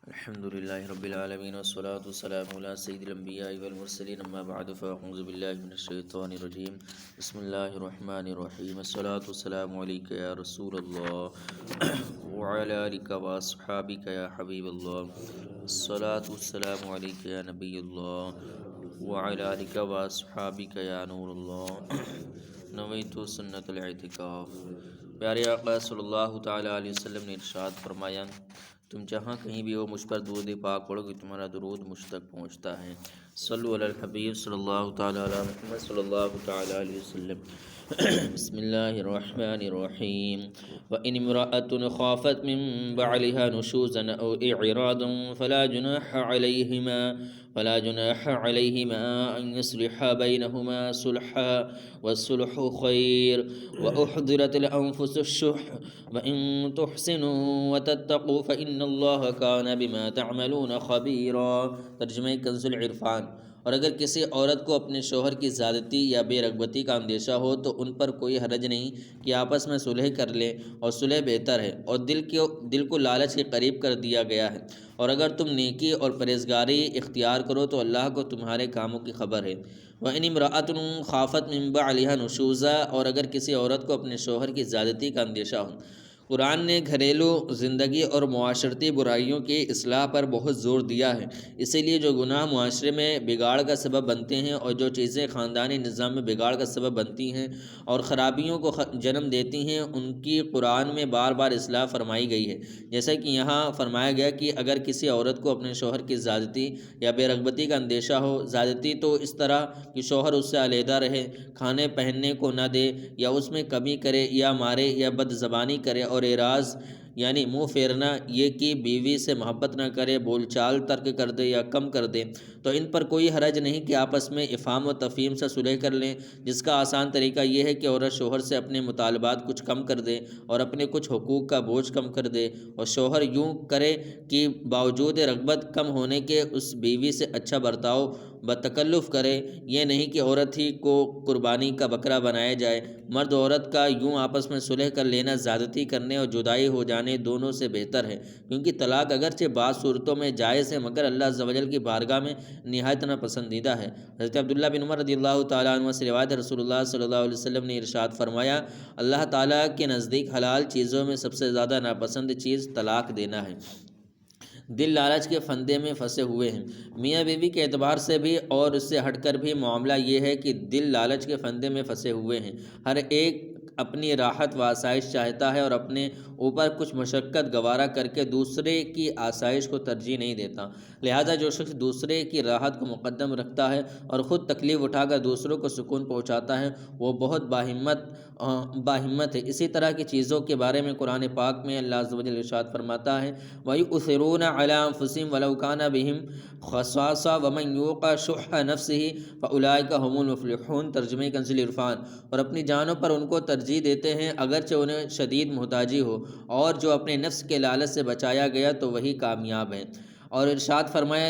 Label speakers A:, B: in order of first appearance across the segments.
A: الحمد لله رب العالمين والصلاة والسلام على سيد الأنبياء والمرسلين أما بعد فأعوذ بالله من الشيطان الرجيم بسم الله الرحمن الرحيم الصلاة والسلام عليك يا رسول الله وعلى آلك وأصحابك يا حبيب الله الصلاة والسلام عليك يا نبي الله وعلى آلك وأصحابك يا نور الله نویت سنت الاعتکاف۔ پیارے آقا صلی اللہ تعالیٰ علیہ وسلم نے ارشاد فرمایا، تم جہاں کہیں بھی ہو مجھ پر درود پاک پڑھو کہ تمہارا درود مجھ تک پہنچتا ہے۔ صلو علی الحبیب صلی اللہ تعالیٰ علی محمد صلی اللہ تعالیٰ علیہ وسلم۔ بسم اللہ الرحمن الرحیم۔ وَإِنِ امْرَأَةٌ خَافَتْ مِن بَعْلِهَا نُشُوزًا أَوْ إِعْرَاضًا فَلَا جُنَاحَ عَلَيْهِمَا أَن يُصْلِحَا بَيْنَهُمَا صُلْحًا وَالصُّلْحُ خَيْرٌ وَأُحْضِرَتِ الْأَنفُسُ الشُّحَّ وَإِن تُحْسِنُوا وَتَتَّقُوا فَإِنَّ اللَّهَ كَانَ بِمَا تَعْمَلُونَ خَبِيرًا۔ ترجمہ کنز العرفان۔ اور اگر کسی عورت کو اپنے شوہر کی زیادتی یا بے رغبتی کا اندیشہ ہو تو ان پر کوئی حرج نہیں کہ آپس میں صلح کر لیں، اور صلح بہتر ہے اور دل کو لالچ کے قریب کر دیا گیا ہے۔ اور اگر تم نیکی اور پرہیزگاری اختیار کرو تو اللہ کو تمہارے کاموں کی خبر ہے۔ وَإِنِ امْرَأَةٌ خَافَتْ مِن بَعْلِهَا نُشُوزًا، اور اگر کسی عورت کو اپنے شوہر کی زیادتی کا اندیشہ ہو۔ قرآن نے گھریلو زندگی اور معاشرتی برائیوں کی اصلاح پر بہت زور دیا ہے، اسی لیے جو گناہ معاشرے میں بگاڑ کا سبب بنتے ہیں اور جو چیزیں خاندانی نظام میں بگاڑ کا سبب بنتی ہیں اور خرابیوں کو جنم دیتی ہیں، ان کی قرآن میں بار بار اصلاح فرمائی گئی ہے۔ جیسا کہ یہاں فرمایا گیا کہ اگر کسی عورت کو اپنے شوہر کی زیادتی یا بے رغبتی کا اندیشہ ہو، زیادتی تو اس طرح کہ شوہر اس سے علیحدہ رہے، کھانے پہننے کو نہ دے یا اس میں کمی کرے یا مارے یا بد زبانی کرے، اور اعراض یعنی منہ پھیرنا، یہ کہ بیوی سے محبت نہ کرے، بول چال ترک کر دے یا کم کر دے، تو ان پر کوئی حرج نہیں کہ آپس میں افہام و تفہیم سے صلح کر لیں، جس کا آسان طریقہ یہ ہے کہ عورت شوہر سے اپنے مطالبات کچھ کم کر دے اور اپنے کچھ حقوق کا بوجھ کم کر دے، اور شوہر یوں کرے کہ باوجود رغبت کم ہونے کے اس بیوی سے اچھا برتاؤ بتکلف کرے۔ یہ نہیں کہ عورت ہی کو قربانی کا بکرا بنایا جائے۔ مرد و عورت کا یوں آپس میں صلح کر لینا زیادتی کرنے اور جدائی ہو جانے دونوں سے بہتر ہے، کیونکہ طلاق اگرچہ بعض صورتوں میں جائز ہے مگر اللہ عز و جل کی بارگاہ میں نہایت ناپسندیدہ ہے۔ حضرت عبداللہ بن عمر رضی اللہ تعالیٰ عنہ سے روایت ہے، رسول اللہ صلی اللہ علیہ وسلم نے ارشاد فرمایا، اللہ تعالیٰ کے نزدیک حلال چیزوں میں سب سے زیادہ ناپسند چیز طلاق دینا ہے۔ دل لالچ کے فندے میں پھنسے ہوئے ہیں۔ میاں بیوی کے اعتبار سے بھی اور اس سے ہٹ کر بھی معاملہ یہ ہے کہ دل لالچ کے فندے میں پھنسے ہوئے ہیں۔ ہر ایک اپنی راحت و آسائش چاہتا ہے اور اپنے اوپر کچھ مشقت گوارا کر کے دوسرے کی آسائش کو ترجیح نہیں دیتا، لہذا جو شخص دوسرے کی راحت کو مقدم رکھتا ہے اور خود تکلیف اٹھا کر دوسروں کو سکون پہنچاتا ہے وہ بہت باہمت ہے۔ اسی طرح کی چیزوں کے بارے میں قرآن پاک میں اللہ عز و جل ارشاد فرماتا ہے، وَيُؤْثِرُونَ عَلَىٰ أَنفُسِهِمْ وَلَوْ كَانَ بِهِمْ خَصَاصَةٌ وَمَنْ يُوقَ شُحَّ نَفْسِهِ فَأُولَٰئِكَ هُمُ الْمُفْلِحُونَ۔ ترجمہ کنز العرفان۔ اور اپنی جانوں پر ان کو ترجیح دیتے ہیں اگرچہ انہیں شدید محتاجی ہو، اور جو اپنے نفس کے لالچ سے بچایا گیا تو وہی کامیاب ہے۔ اور ارشاد فرمایا،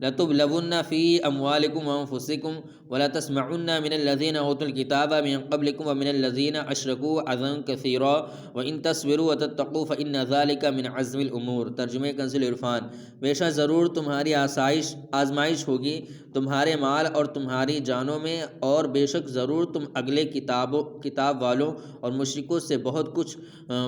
A: لَتُبْلَوُنَّ فِي أَمْوَالِكُمْ وَأَنفُسِكُمْ وَلَتَسْمَعُنَّ مِنَ الَّذِينَ أُوتُوا الْكِتَابَ مِن قَبْلِكُمْ وَمِنَ الَّذِينَ أَشْرَكُوا أَذًى كَثِيرًا وَإِن تَصْبِرُوا وَتَتَّقُوا فَإِنَّ ذَلِكَ مِنْ عَزْمِ الْأُمُورِ۔ ترجمہ کنز العرفان۔ بے شک ضرور تمہاری آزمائش ہوگی تمہارے مال اور تمہاری جانوں میں، اور بے شک ضرور تم اگلے کتاب والوں اور مشرکوں سے بہت کچھ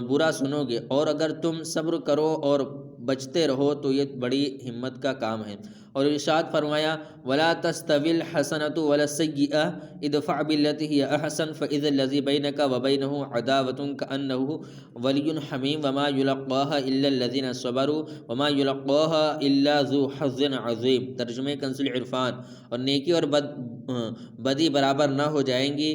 A: برا سنو گے، اور اگر تم صبر کرو اور بچتے رہو تو یہ بڑی ہمت کا کام ہے۔ اور ارشاد فرمایا، وَلَا تَسْتَوِي الْحَسَنَةُ وَلَا السَّيِّئَةُ اِدْفَعْ بِالَّتِي هِيَ أَحْسَنُ فَإِذَا الَّذِي بَيْنَكَ وَبَيْنَهُ عَدَاوَةٌ كَأَنَّهُ وَلِيٌّ حَمِيمٌ وَمَا يُلَقَّاهَا إِلَّا الَّذِينَ صَبَرُوا وَمَا يُلَقَّاهَا إِلَّا ذُو حَظٍّ عَظِيمٍ۔ ترجمہ کنز العرفان۔ اور نیکی اور بدی برابر نہ ہو جائیں گی۔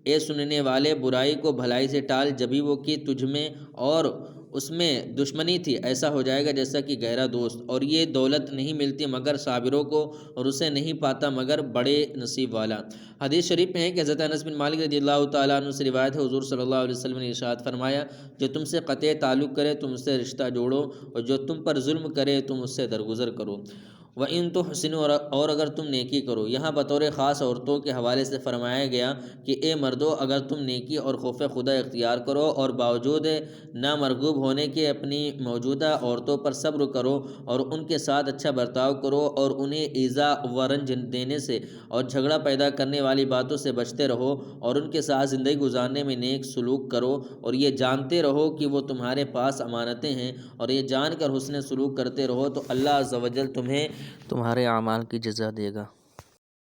A: اے سننے والے، برائی کو بھلائی سے ٹال، جبھی وہ کہ تجھ میں اور اس میں دشمنی تھی، ایسا ہو جائے گا جیسا کہ گہرا دوست۔ اور یہ دولت نہیں ملتی مگر صابروں کو، اور اسے نہیں پاتا مگر بڑے نصیب والا۔ حدیث شریف میں ہے کہ حضرت انس بن مالک رضی اللہ تعالیٰ عنہ سے روایت ہے، حضور صلی اللہ علیہ وسلم نے ارشاد فرمایا، جو تم سے قطع تعلق کرے تم اس سے رشتہ جوڑو، اور جو تم پر ظلم کرے تم اس سے درگزر کرو۔ وَإِن تُحْسِنُوا اور اگر تم نیکی کرو۔ یہاں بطور خاص عورتوں کے حوالے سے فرمایا گیا کہ اے مردو اگر تم نیکی اور خوف خدا اختیار کرو اور باوجود نامرغوب ہونے کے اپنی موجودہ عورتوں پر صبر کرو اور ان کے ساتھ اچھا برتاؤ کرو اور انہیں ایذا و رنج دینے سے اور جھگڑا پیدا کرنے والی باتوں سے بچتے رہو اور ان کے ساتھ زندگی گزارنے میں نیک سلوک کرو اور یہ جانتے رہو کہ وہ تمہارے پاس امانتیں ہیں اور یہ جان کر حسن سلوک کرتے رہو تو اللہ عز و جل تمہیں تمہارے اعمال کی جزا دے گا۔